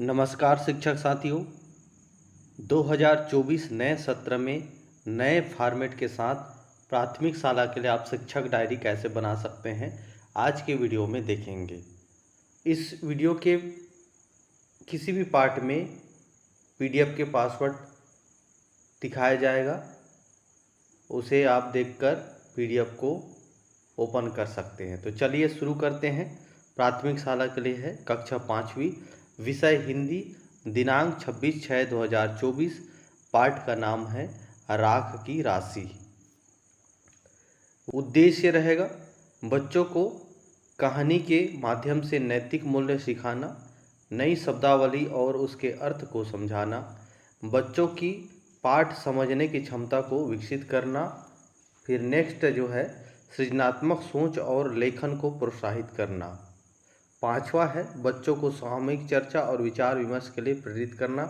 नमस्कार शिक्षक साथियों। 2024 नए सत्र में नए फॉर्मेट के साथ प्राथमिक शाला के लिए आप शिक्षक डायरी कैसे बना सकते हैं आज के वीडियो में देखेंगे। इस वीडियो के किसी भी पार्ट में पीडीएफ के पासवर्ड दिखाया जाएगा, उसे आप देखकर पीडीएफ को ओपन कर सकते हैं। तो चलिए शुरू करते हैं। प्राथमिक शाला के लिए है कक्षा 5वीं, विषय हिंदी, दिनांक 26/6/2024। पाठ का नाम है राख की राशि। उद्देश्य रहेगा बच्चों को कहानी के माध्यम से नैतिक मूल्य सिखाना, नई शब्दावली और उसके अर्थ को समझाना, बच्चों की पाठ समझने की क्षमता को विकसित करना। फिर नेक्स्ट जो है सृजनात्मक सोच और लेखन को प्रोत्साहित करना। 5वां है बच्चों को सामूहिक चर्चा और विचार विमर्श के लिए प्रेरित करना।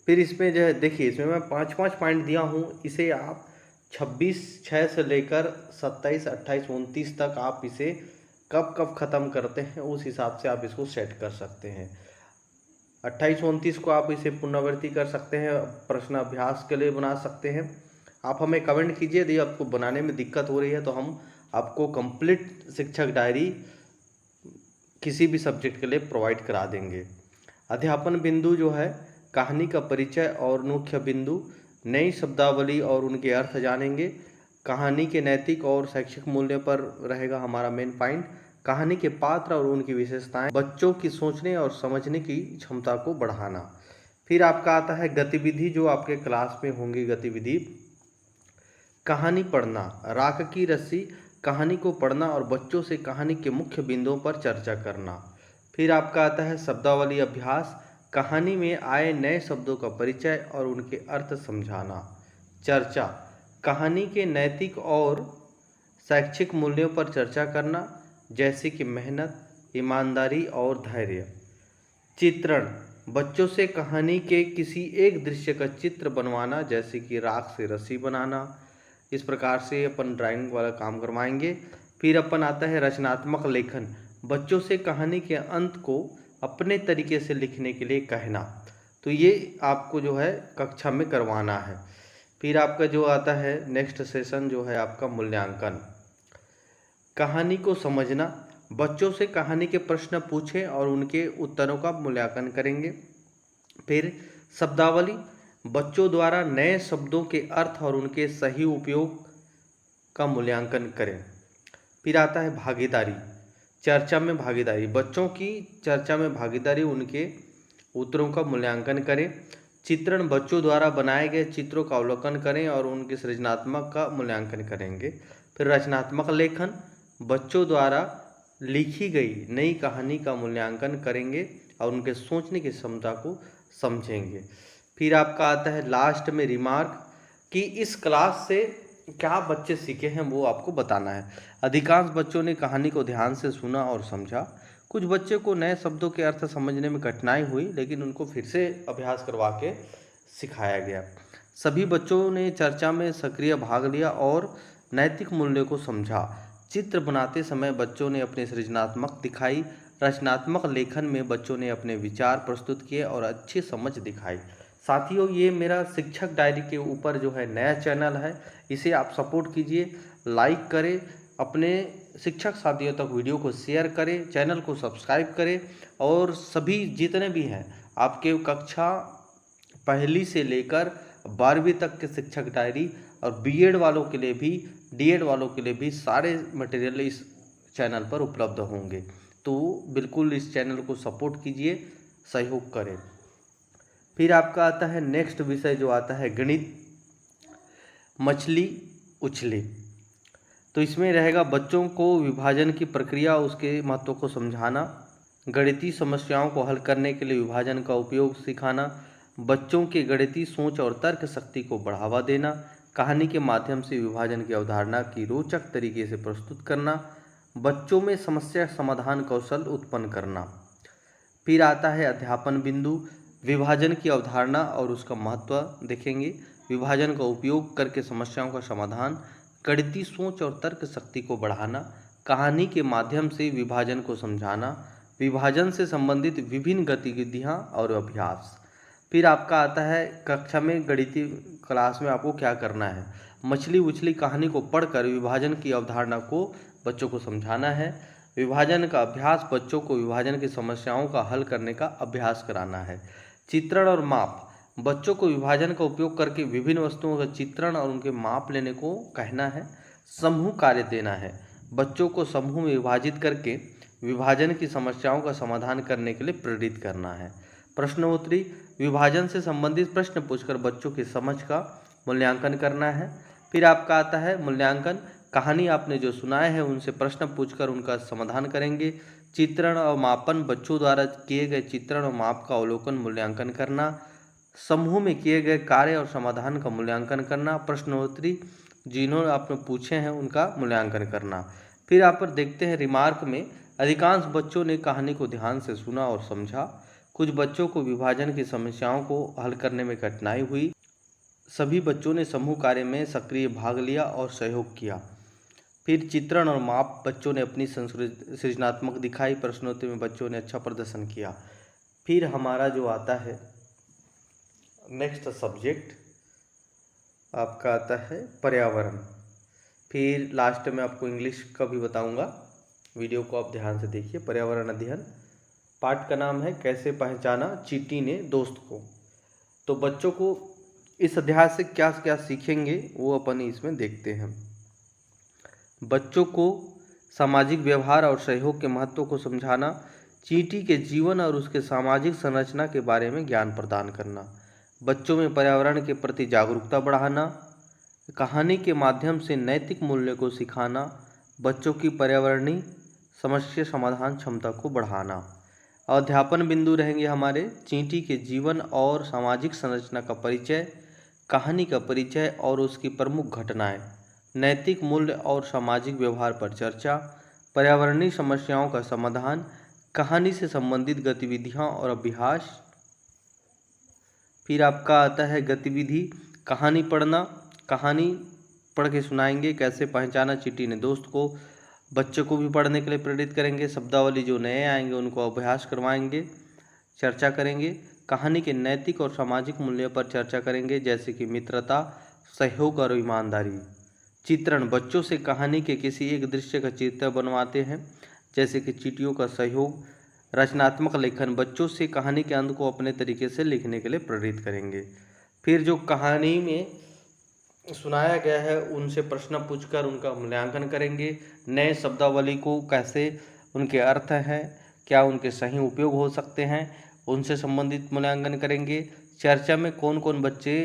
फिर इसमें जो है देखिए, इसमें मैं 5 पॉइंट दिया हूँ। इसे आप 26/6 से लेकर 27, 28, 29 तक आप इसे कब कब ख़त्म करते हैं उस हिसाब से आप इसको सेट कर सकते हैं। 28, 29 को आप इसे पुनरावृत्ति कर सकते हैं, प्रश्न अभ्यास के लिए बना सकते हैं। आप हमें कमेंट कीजिए यदि आपको बनाने में दिक्कत हो रही है तो हम आपको कंप्लीट शिक्षक डायरी किसी भी सब्जेक्ट के लिए प्रोवाइड करा देंगे। अध्यापन बिंदु जो है कहानी का परिचय और मुख्य बिंदु, नई शब्दावली और उनके अर्थ जानेंगे। कहानी के नैतिक और शैक्षिक मूल्य पर रहेगा हमारा मेन पॉइंट। कहानी के पात्र और उनकी विशेषताएं, बच्चों की सोचने और समझने की क्षमता को बढ़ाना। फिर आपका आता है गतिविधि जो आपके क्लास में होंगी। गतिविधि कहानी पढ़ना, राख की रस्सी, कहानी को पढ़ना और बच्चों से कहानी के मुख्य बिंदुओं पर चर्चा करना। फिर आपका आता है शब्दावली अभ्यास, कहानी में आए नए शब्दों का परिचय और उनके अर्थ समझाना। चर्चा, कहानी के नैतिक और शैक्षिक मूल्यों पर चर्चा करना, जैसे कि मेहनत, ईमानदारी और धैर्य। चित्रण, बच्चों से कहानी के किसी एक दृश्य का चित्र बनवाना, जैसे कि राख से रस्सी बनाना। इस प्रकार से अपन ड्राइंग वाला काम करवाएंगे। फिर अपन आता है रचनात्मक लेखन, बच्चों से कहानी के अंत को अपने तरीके से लिखने के लिए कहना। तो ये आपको जो है कक्षा में करवाना है। फिर आपका जो आता है नेक्स्ट सेशन जो है आपका मूल्यांकन, कहानी को समझना, बच्चों से कहानी के प्रश्न पूछें और उनके उत्तरों का मूल्यांकन करेंगे। फिर शब्दावली, बच्चों द्वारा नए शब्दों के अर्थ और उनके सही उपयोग का मूल्यांकन करें। फिर आता है भागीदारी, चर्चा में भागीदारी, बच्चों की चर्चा में भागीदारी, उनके उत्तरों का मूल्यांकन करें। चित्रण, बच्चों द्वारा बनाए गए चित्रों का अवलोकन करें और उनके सृजनात्मक का मूल्यांकन करेंगे। फिर रचनात्मक लेखन, बच्चों द्वारा लिखी गई नई कहानी का मूल्यांकन करेंगे और उनके सोचने की क्षमता को समझेंगे। फिर आपका आता है लास्ट में रिमार्क कि इस क्लास से क्या बच्चे सीखे हैं वो आपको बताना है। अधिकांश बच्चों ने कहानी को ध्यान से सुना और समझा। कुछ बच्चे को नए शब्दों के अर्थ समझने में कठिनाई हुई, लेकिन उनको फिर से अभ्यास करवा के सिखाया गया। सभी बच्चों ने चर्चा में सक्रिय भाग लिया और नैतिक मूल्यों को समझा। चित्र बनाते समय बच्चों ने अपनी सृजनात्मक दिखाई। रचनात्मक लेखन में बच्चों ने अपने विचार प्रस्तुत किए और अच्छी समझ दिखाई। साथियों, ये मेरा शिक्षक डायरी के ऊपर जो है नया चैनल है, इसे आप सपोर्ट कीजिए, लाइक करें, अपने शिक्षक साथियों तक वीडियो को शेयर करें, चैनल को सब्सक्राइब करें और सभी जितने भी हैं आपके कक्षा 1 से लेकर 12वीं तक के शिक्षक डायरी और बीएड वालों के लिए भी, डीएड वालों के लिए भी सारे मटेरियल इस चैनल पर उपलब्ध होंगे। तो बिल्कुल इस चैनल को सपोर्ट कीजिए, सहयोग करें। फिर आपका आता है नेक्स्ट विषय जो आता है गणित, मछली उछली। तो इसमें रहेगा बच्चों को विभाजन की प्रक्रिया, उसके महत्व को समझाना, गणितीय समस्याओं को हल करने के लिए विभाजन का उपयोग सिखाना, बच्चों के गणितीय सोच और तर्क शक्ति को बढ़ावा देना, कहानी के माध्यम से विभाजन की अवधारणा की रोचक तरीके से प्रस्तुत करना, बच्चों में समस्या समाधान कौशल उत्पन्न करना। फिर आता है अध्यापन बिंदु, विभाजन की अवधारणा और उसका महत्व देखेंगे, विभाजन का उपयोग करके समस्याओं का समाधान, गणितीय सोच और तर्क शक्ति को बढ़ाना, कहानी के माध्यम से विभाजन को समझाना, विभाजन से संबंधित विभिन्न गतिविधियाँ और अभ्यास। फिर आपका आता है कक्षा में गणितीय क्लास में आपको क्या करना है। मछली उछली कहानी को पढ़कर विभाजन की अवधारणा को बच्चों को समझाना है। विभाजन का अभ्यास, बच्चों को विभाजन की समस्याओं का हल करने का अभ्यास कराना है। चित्रण और माप, बच्चों को विभाजन का उपयोग करके विभिन्न वस्तुओं का चित्रण और उनके माप लेने को कहना है। समूह कार्य देना है, बच्चों को समूह में विभाजित करके विभाजन की समस्याओं का समाधान करने के लिए प्रेरित करना है। प्रश्नोत्तरी, विभाजन से संबंधित प्रश्न पूछकर बच्चों की समझ का मूल्यांकन करना है। फिर आपका आता है मूल्यांकन, कहानी आपने जो सुनाए हैं उनसे प्रश्न पूछकर उनका समाधान करेंगे। चित्रण और मापन, बच्चों द्वारा किए गए चित्रण और माप का अवलोकन मूल्यांकन करना। समूह में किए गए कार्य और समाधान का मूल्यांकन करना। प्रश्नोत्तरी, जिन्होंने आपने पूछे हैं उनका मूल्यांकन करना। फिर आप पर देखते हैं रिमार्क में, अधिकांश बच्चों ने कहानी को ध्यान से सुना और समझा। कुछ बच्चों को विभाजन की समस्याओं को हल करने में कठिनाई हुई। सभी बच्चों ने समूह कार्य में सक्रिय भाग लिया और सहयोग किया। फिर चित्रण और माप, बच्चों ने अपनी सृजनात्मक दिखाई। प्रश्नोत्तरी में बच्चों ने अच्छा प्रदर्शन किया। फिर हमारा जो आता है नेक्स्ट सब्जेक्ट आपका आता है पर्यावरण। फिर लास्ट में आपको इंग्लिश का भी बताऊंगा, वीडियो को आप ध्यान से देखिए। पर्यावरण अध्ययन, पाठ का नाम है कैसे पहचाना चींटी ने दोस्त को। तो बच्चों को इस अध्याय से क्या क्या सीखेंगे वो अपन इसमें देखते हैं। बच्चों को सामाजिक व्यवहार और सहयोग के महत्व को समझाना, चींटी के जीवन और उसके सामाजिक संरचना के बारे में ज्ञान प्रदान करना, बच्चों में पर्यावरण के प्रति जागरूकता बढ़ाना, कहानी के माध्यम से नैतिक मूल्य को सिखाना, बच्चों की पर्यावरणीय समस्या समाधान क्षमता को बढ़ाना। अध्यापन बिंदु रहेंगे हमारे, चींटी के जीवन और सामाजिक संरचना का परिचय, कहानी का परिचय और उसकी प्रमुख घटनाएं, नैतिक मूल्य और सामाजिक व्यवहार पर चर्चा, पर्यावरणीय समस्याओं का समाधान, कहानी से संबंधित गतिविधियां और अभ्यास। फिर आपका आता है गतिविधि, कहानी पढ़ना, कहानी पढ़ के सुनाएंगे कैसे पहचाना चींटी ने दोस्त को। बच्चों को भी पढ़ने के लिए प्रेरित करेंगे। शब्दावली जो नए आएंगे उनको अभ्यास करवाएंगे, चर्चा करेंगे। कहानी के नैतिक और सामाजिक मूल्यों पर चर्चा करेंगे, जैसे कि मित्रता, सहयोग और ईमानदारी। चित्रण, बच्चों से कहानी के किसी एक दृश्य का चित्र बनवाते हैं, जैसे कि चींटियों का सहयोग। रचनात्मक लेखन, बच्चों से कहानी के अंत को अपने तरीके से लिखने के लिए प्रेरित करेंगे। फिर जो कहानी में सुनाया गया है उनसे प्रश्न पूछकर उनका मूल्यांकन करेंगे। नए शब्दावली को कैसे उनके अर्थ हैं, क्या उनके सही उपयोग हो सकते हैं, उनसे संबंधित मूल्यांकन करेंगे। चर्चा में कौन कौन बच्चे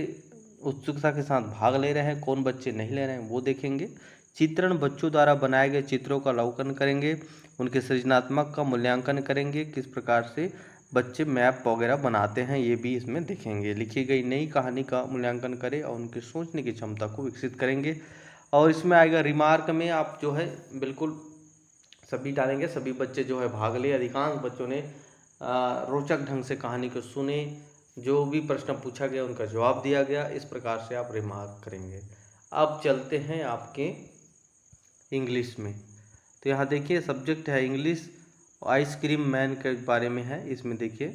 उत्सुकता के साथ भाग ले रहे हैं, कौन बच्चे नहीं ले रहे हैं, वो देखेंगे। चित्रण, बच्चों द्वारा बनाए गए चित्रों का अवलोकन करेंगे, उनके सृजनात्मक का मूल्यांकन करेंगे, किस प्रकार से बच्चे मैप वगैरह बनाते हैं ये भी इसमें देखेंगे। लिखी गई नई कहानी का मूल्यांकन करें और उनकी सोचने की क्षमता को विकसित करेंगे। और इसमें आएगा रिमार्क में, आप जो है बिल्कुल सभी डालेंगे। सभी बच्चे जो है भाग ले, अधिकांश बच्चों ने रोचक ढंग से कहानी को सुने, जो भी प्रश्न पूछा गया उनका जवाब दिया गया। इस प्रकार से आप रिमार्क करेंगे। अब चलते हैं आपके इंग्लिश में। तो यहाँ देखिए सब्जेक्ट है इंग्लिश, आइसक्रीम मैन के बारे में है। इसमें देखिए,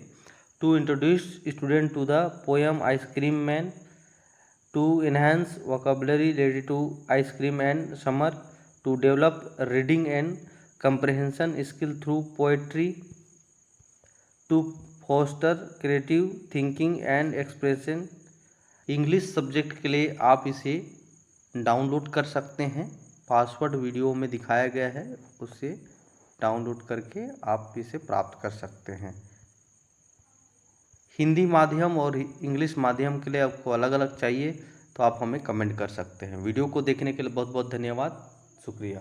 to introduce student to the poem ice cream man, to enhance vocabulary related to ice cream and summer, to develop reading and comprehension skill through poetry, to foster creative thinking and expression। English subject के लिए आप इसे download कर सकते हैं, password video में दिखाया गया है, उससे डाउनलोड करके आप इसे प्राप्त कर सकते हैं। हिंदी माध्यम और इंग्लिश माध्यम के लिए आपको अलग अलग चाहिए तो आप हमें कमेंट कर सकते हैं। वीडियो को देखने के लिए बहुत बहुत धन्यवाद, शुक्रिया।